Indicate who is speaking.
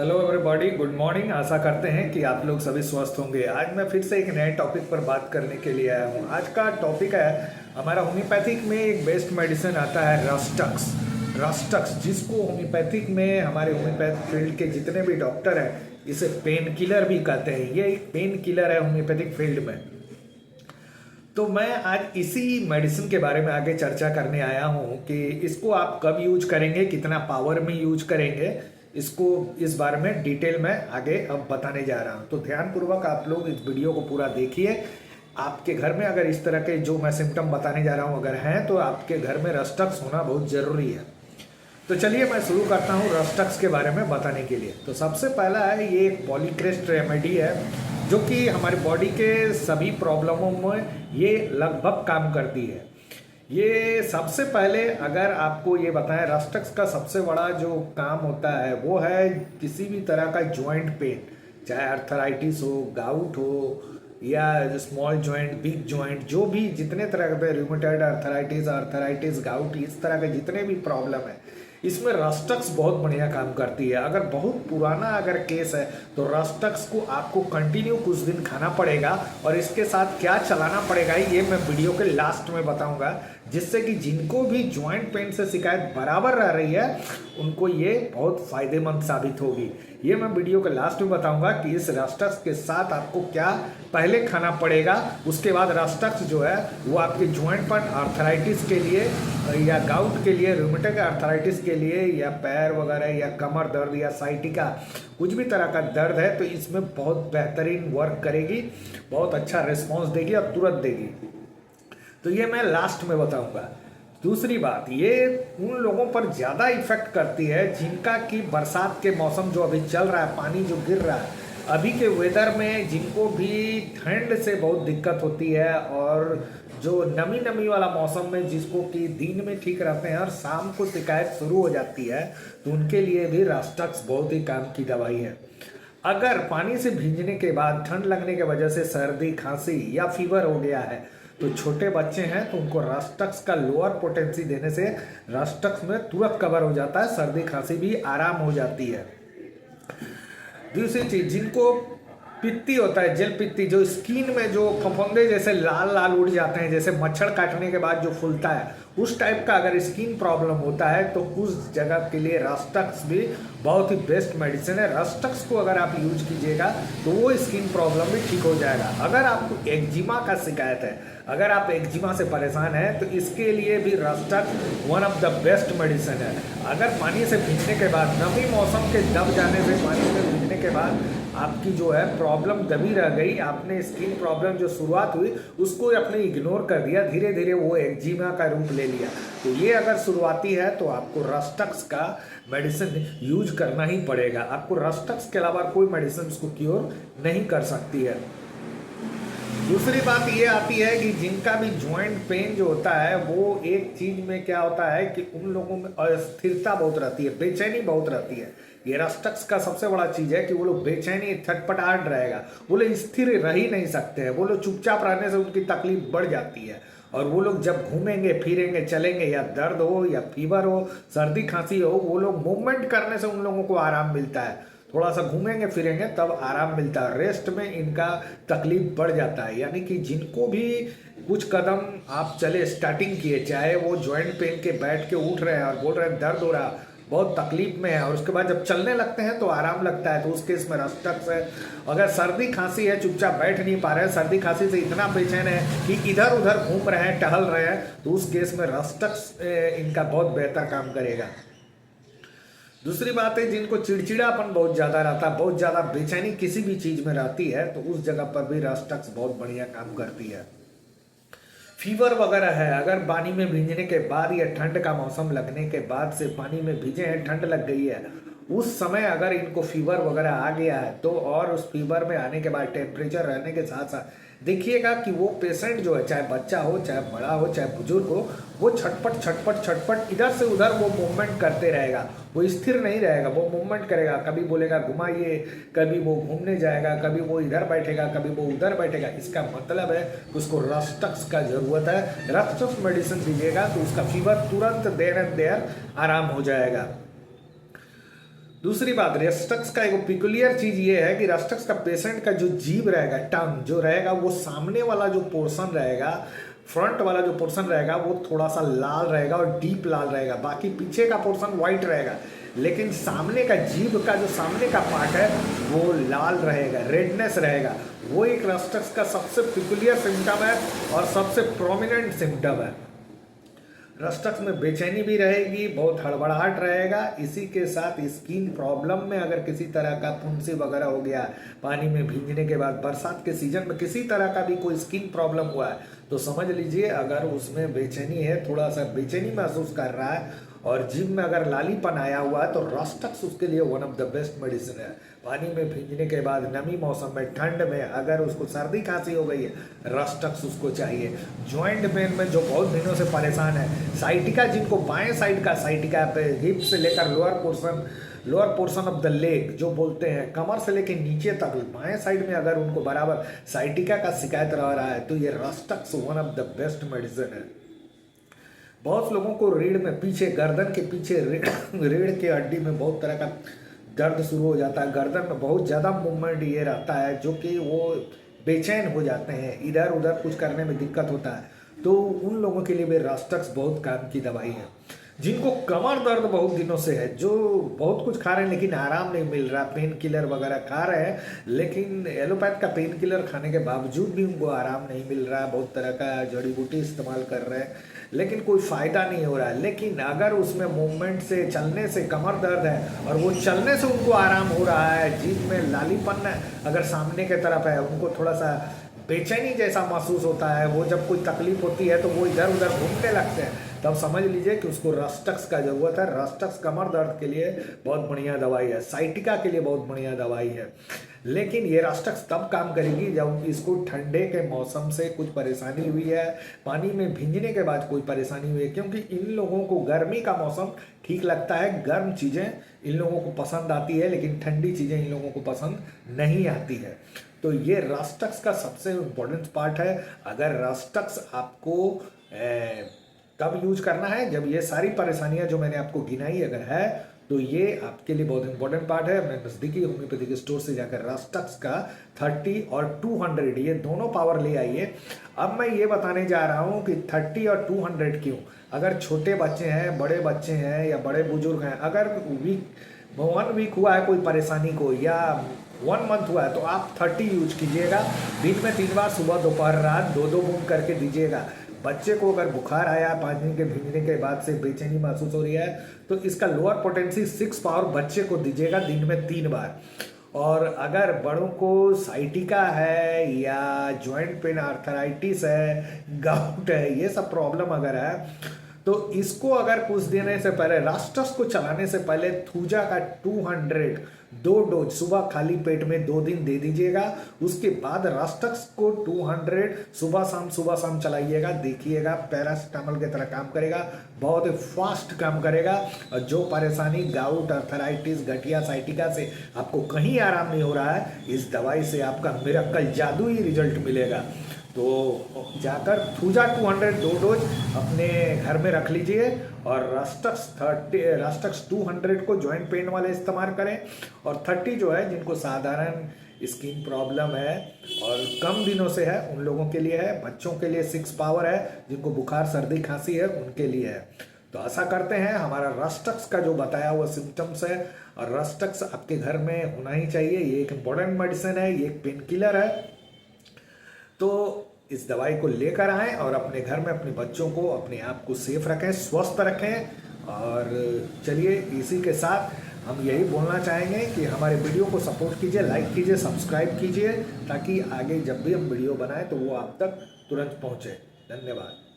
Speaker 1: Hello everybody, good morning. आशा करते हैं कि आप लोग सभी स्वस्थ होंगे। आज मैं फिर से एक नए टॉपिक पर बात करने के लिए आया हूँ। आज का टॉपिक है हमारा होम्योपैथिक में एक बेस्ट मेडिसिन आता है रस्टक्स। रस्टक्स जिसको होम्योपैथिक में हमारे होम्योपैथ फील्ड के जितने भी डॉक्टर हैं इसे पेन किलर भी कहते हैं। ये एक पेन किलर है होम्योपैथिक फील्ड में। तो मैं आज इसी मेडिसिन के बारे में आगे चर्चा करने आया हूँ कि इसको आप कब यूज करेंगे, कितना पावर में यूज करेंगे, इसको इस बारे में डिटेल में आगे अब बताने जा रहा हूँ। तो ध्यानपूर्वक आप लोग इस वीडियो को पूरा देखिए। आपके घर में अगर इस तरह के जो मैं सिम्टम बताने जा रहा हूँ अगर हैं तो आपके घर में रस्टक्स होना बहुत ज़रूरी है। तो चलिए मैं शुरू करता हूँ रस्टक्स के बारे में बताने के लिए। तो सबसे पहला है, ये एक पॉलीक्रेस्ट रेमेडी है जो कि हमारी बॉडी के सभी प्रॉब्लमों में ये लगभग काम करती है। ये सबसे पहले अगर आपको ये बताएं, रस्टक्स का सबसे बड़ा जो काम होता है वो है किसी भी तरह का जॉइंट पेन, चाहे अर्थराइटिस हो, गाउट हो या स्मॉल जॉइंट, बिग जॉइंट, जो भी जितने तरह के रूमेटॉइड अर्थराइटिस, गाउट, इस तरह के जितने भी प्रॉब्लम है इसमें रस्टक्स बहुत बढ़िया काम करती है। अगर बहुत पुराना अगर केस है तो रस्टक्स को आपको कंटिन्यू कुछ दिन खाना पड़ेगा और इसके साथ क्या चलाना पड़ेगा ये मैं वीडियो के लास्ट में बताऊंगा, जिससे कि जिनको भी जॉइंट पेन से शिकायत बराबर रह रही है उनको ये बहुत फायदेमंद साबित होगी। ये मैं वीडियो के लास्ट में बताऊंगा कि इस रस्टक्स के साथ आपको क्या पहले खाना पड़ेगा। उसके बाद रस्टक्स जो है वो आपके जॉइंट पर अर्थराइटिस के लिए या गाउट के लिए, रूमेटिक अर्थराइटिस के लिए या पैर वगैरह या कमर दर्द या साइटिका कुछ भी तरह का दर्द है तो इसमें बहुत बेहतरीन वर्क करेगी, बहुत अच्छा रिस्पॉन्स देगी और तुरंत देगी। तो ये मैं लास्ट में बताऊंगा। दूसरी बात, ये उन लोगों पर ज़्यादा इफेक्ट करती है जिनका कि बरसात के मौसम जो अभी चल रहा है, पानी जो गिर रहा है अभी के वेदर में, जिनको भी ठंड से बहुत दिक्कत होती है और जो नमी नमी वाला मौसम में जिसको कि दिन में ठीक रहते हैं और शाम को शिकायत शुरू हो जाती है तो उनके लिए भी रस्टक्स बहुत ही काम की दवाई है। अगर पानी से भींजने के बाद ठंड लगने की वजह से सर्दी, खांसी या फीवर हो गया है तो छोटे बच्चे हैं तो उनको रस्टक्स का लोअर पोटेंसी देने से रस्टक्स में तुरंत कवर हो जाता है, सर्दी खांसी भी आराम हो जाती है। दूसरी चीज, जिनको पित्ती होता है, जल पित्ती, जो स्किन में जो फफूंदे जैसे लाल लाल उड़ जाते हैं, जैसे मच्छर काटने के बाद जो फूलता है उस टाइप का अगर स्किन प्रॉब्लम होता है तो उस जगह के लिए रस्टक्स भी बहुत ही बेस्ट मेडिसिन है। रस्टक्स को अगर आप यूज कीजिएगा तो वो स्किन प्रॉब्लम भी ठीक हो जाएगा। अगर आपको एक्जिमा का शिकायत है, अगर आप एक्जिमा से परेशान हैं तो इसके लिए भी Rhus tox one of the best medicine है। अगर पानी से भीगने के बाद, नमी मौसम के दब जाने से पानी में भीगने के बाद आपकी जो है प्रॉब्लम दबी रह गई, आपने स्किन प्रॉब्लम जो शुरुआत हुई उसको आपने इग्नोर कर दिया, धीरे धीरे वो एक्जिमा का रूप ले लिया, तो ये अगर शुरुआती है तो आपको रस्टक्स का मेडिसिन यूज करना ही पड़ेगा। आपको रस्टक्स के अलावा कोई मेडिसिन उसको क्योर नहीं कर सकती है। दूसरी बात ये आती है कि जिनका भी जॉइंट पेन जो होता है वो एक चीज में क्या होता है कि उन लोगों में अस्थिरता बहुत रहती है, बेचैनी बहुत रहती है। ये रस्टक्स का सबसे बड़ा चीज है कि वो लोग बेचैनी, छटपटाहट रहेगा, वो लोग स्थिर रह ही नहीं सकते हैं, वो लोग चुपचाप रहने से उनकी तकलीफ बढ़ जाती है। और वो लोग जब घूमेंगे फिरेंगे चलेंगे, या दर्द हो या फीवर हो, सर्दी खांसी हो, वो लोग मूवमेंट करने से उन लोगों को आराम मिलता है। थोड़ा सा घूमेंगे फिरेंगे तब आराम मिलता है, रेस्ट में इनका तकलीफ बढ़ जाता है। यानी कि जिनको भी कुछ कदम आप चले, स्टार्टिंग किए, चाहे वो जॉइंट पेन के बैठ के उठ रहे हैं और बोल रहे हैं दर्द हो रहा, बहुत तकलीफ में है, और उसके बाद जब चलने लगते हैं तो आराम लगता है, तो उस केस में रस्टक्स है। अगर सर्दी खांसी है, चुपचाप बैठ नहीं पा रहे हैं, सर्दी खांसी से इतना बेचैन है कि इधर उधर घूम रहे हैं, टहल रहे हैं, तो उस केस में रस्टक्स इनका बहुत बेहतर काम करेगा। दूसरी बात है, जिनको चिड़चिड़ापन बहुत ज़्यादा रहता है, बहुत ज़्यादा बेचैनी किसी भी चीज़ में रहती है तो उस जगह पर भी रस्टक्स बहुत बढ़िया काम करती है। फीवर वगैरह है, अगर पानी में भींजने के बाद या ठंड का मौसम लगने के बाद से पानी में भीजे हैं, ठंड लग गई है, उस समय अगर इनको फीवर वगैरह आ गया है तो, और उस फीवर में आने के बाद टेम्परेचर रहने के साथ साथ देखिएगा कि वो पेशेंट जो है, चाहे बच्चा हो, चाहे बड़ा हो, चाहे बुजुर्ग हो, वो छटपट छटपट छटपट इधर से उधर वो मूवमेंट करते रहेगा, वो स्थिर नहीं रहेगा, वो मूवमेंट करेगा, कभी बोलेगा घुमाइए, कभी वो घूमने जाएगा, कभी वो इधर बैठेगा, कभी वो उधर बैठेगा। इसका मतलब है कि उसको रस्टक्स का जरूरत है। रस्टक्स मेडिसिन दीजिएगा तो उसका फीवर तुरंत देर एंड देर आराम हो जाएगा। दूसरी बात, रस्टक्स का एक पिकुलियर चीज ये है कि रस्टक्स का पेशेंट का जो जीभ रहेगा, टंग जो रहेगा, वो सामने वाला जो पोर्शन रहेगा, फ्रंट वाला जो पोर्शन रहेगा वो थोड़ा सा लाल रहेगा और डीप लाल रहेगा, बाकी पीछे का पोर्शन व्हाइट रहेगा, लेकिन सामने का जीभ का जो सामने का पार्ट है वो लाल रहेगा, रेडनेस रहेगा। वो एक रस्टक्स का सबसे पिकुलियर सिम्टम है और सबसे प्रोमिनेंट सिम्टम है। रस्टक्स में बेचैनी भी रहेगी, बहुत हड़बड़ाहट रहेगा। इसी के साथ स्किन प्रॉब्लम में अगर किसी तरह का फुंसी वगैरह हो गया पानी में भीगने के बाद, बरसात के सीजन में किसी तरह का भी कोई स्किन प्रॉब्लम हुआ है तो समझ लीजिए अगर उसमें बेचैनी है, थोड़ा सा बेचैनी महसूस कर रहा है और जिम में अगर लालीपन आया हुआ है तो रस्टक्स उसके लिए one of the best medicine है। पानी में भीगने के बाद नमी मौसम में, ठंड में अगर उसको सर्दी खांसी हो गई है, रस्टक्स उसको चाहिए। जॉइंट पेन में जो बहुत दिनों से परेशान है, साइटिका जिनको बाएं साइड का साइटिका पे हिप से लेकर lower portion of the leg जो बोलते हैं, कमर से लेकर नीचे तक बाएं साइड में अगर उनको बराबर साइटिका का शिकायत रह रहा है तो ये Rhus tox one of the best medicine है। बहुत लोगों को रीढ़ में पीछे, गर्दन के पीछे रीढ़ के हड्डी में बहुत तरह का दर्द शुरू हो जाता है, गर्दन में बहुत ज़्यादा मूवमेंट ये रहता है जो कि वो बेचैन हो जाते हैं, इधर उधर कुछ करने में दिक्कत होता है, तो उन लोगों के लिए भी रस्टक्स बहुत काम की दवाई है। जिनको कमर दर्द बहुत दिनों से है, जो बहुत कुछ खा रहे हैं लेकिन आराम नहीं मिल रहा, पेन किलर वगैरह खा रहे हैं लेकिन एलोपैथ का पेन किलर खाने के बावजूद भी उनको आराम नहीं मिल रहा, बहुत तरह का जड़ी बूटी इस्तेमाल कर रहे हैं लेकिन कोई फ़ायदा नहीं हो रहा है। लेकिन अगर उसमें मूवमेंट से, चलने से कमर दर्द है और वो चलने से उनको आराम हो रहा है, जीभ में लालीपन अगर सामने की तरफ है, उनको थोड़ा सा बेचैनी जैसा महसूस होता है, वो जब कोई तकलीफ होती है तो वो इधर उधर घूमने लगते हैं, तब समझ लीजिए कि उसको रस्टक्स का ज़रूरत है। रस्टक्स कमर दर्द के लिए बहुत बढ़िया दवाई है, साइटिका के लिए बहुत बढ़िया दवाई है। लेकिन ये रस्टक्स तब काम करेगी जब इसको ठंडे के मौसम से कुछ परेशानी हुई है, पानी में भीगने के बाद कोई परेशानी हुई है, क्योंकि इन लोगों को गर्मी का मौसम ठीक लगता है, गर्म चीज़ें इन लोगों को पसंद आती है लेकिन ठंडी चीज़ें इन लोगों को पसंद नहीं आती है। तो ये रस्टक्स का सबसे इम्पोर्टेंट पार्ट है। अगर रस्टक्स आपको कब यूज करना है, जब ये सारी परेशानियां जो मैंने आपको गिनाई अगर है तो ये आपके लिए बहुत इंपॉर्टेंट पार्ट है। अपने नज़दीकी होम्योपैथिक स्टोर से जाकर रस्टक्स का 30 और 200 ये दोनों पावर ले आइए। अब मैं ये बताने जा रहा हूँ कि 30 और 200 क्यों। अगर छोटे बच्चे हैं, बड़े बच्चे हैं या बड़े बुजुर्ग हैं, अगर 1 वीक हुआ है कोई परेशानी को या 1 मंथ हुआ है तो आप 30 यूज कीजिएगा। दिन में 3 बार, सुबह दोपहर रात 2-2 बूंद करके दीजिएगा। बच्चे को अगर बुखार आया, 5 दिन के भीगने के बाद से बेचैनी महसूस हो रही है तो इसका लोअर पोटेंसी 6 पावर बच्चे को दीजिएगा दिन में 3 बार। और अगर बड़ों को साइटिका है या जॉइंट पेन, आर्थराइटिस है, गाउट है, ये सब प्रॉब्लम अगर है तो इसको अगर कुछ देने से पहले, रस्टक्स को चलाने से पहले थूजा का 200 2 डोज सुबह खाली पेट में 2 दिन दे दीजिएगा। उसके बाद रस्टक्स को 200 सुबह शाम चलाइएगा, देखिएगा पैरासिटामोल की तरह काम करेगा, बहुत फास्ट काम करेगा। और जो परेशानी गाउट, अर्थराइटिस, गठिया, साइटिका से आपको कहीं आराम नहीं हो रहा है, इस दवाई से आपका मिरेकल जादुई रिजल्ट मिलेगा। तो जाकर थूजा 200 2 डोज अपने घर में रख लीजिए और रस्टक्स 200 को जॉइंट पेन वाले इस्तेमाल करें और 30 जो है जिनको साधारण स्किन प्रॉब्लम है और कम दिनों से है उन लोगों के लिए है। बच्चों के लिए 6 पावर है, जिनको बुखार, सर्दी, खांसी है उनके लिए है। तो आशा करते हैं हमारा रस्टक्स का जो बताया हुआ सिम्टम्स है, और रस्टक्स आपके घर में होना ही चाहिए। ये एक इम्पोर्टेंट मेडिसिन है, ये एक पेन किलर है। तो इस दवाई को लेकर आएं और अपने घर में अपने बच्चों को, अपने आप को सेफ रखें, स्वस्थ रखें। और चलिए इसी के साथ हम यही बोलना चाहेंगे कि हमारे वीडियो को सपोर्ट कीजिए, लाइक कीजिए, सब्सक्राइब कीजिए, ताकि आगे जब भी हम वीडियो बनाएं तो वो आप तक तुरंत पहुंचे। धन्यवाद।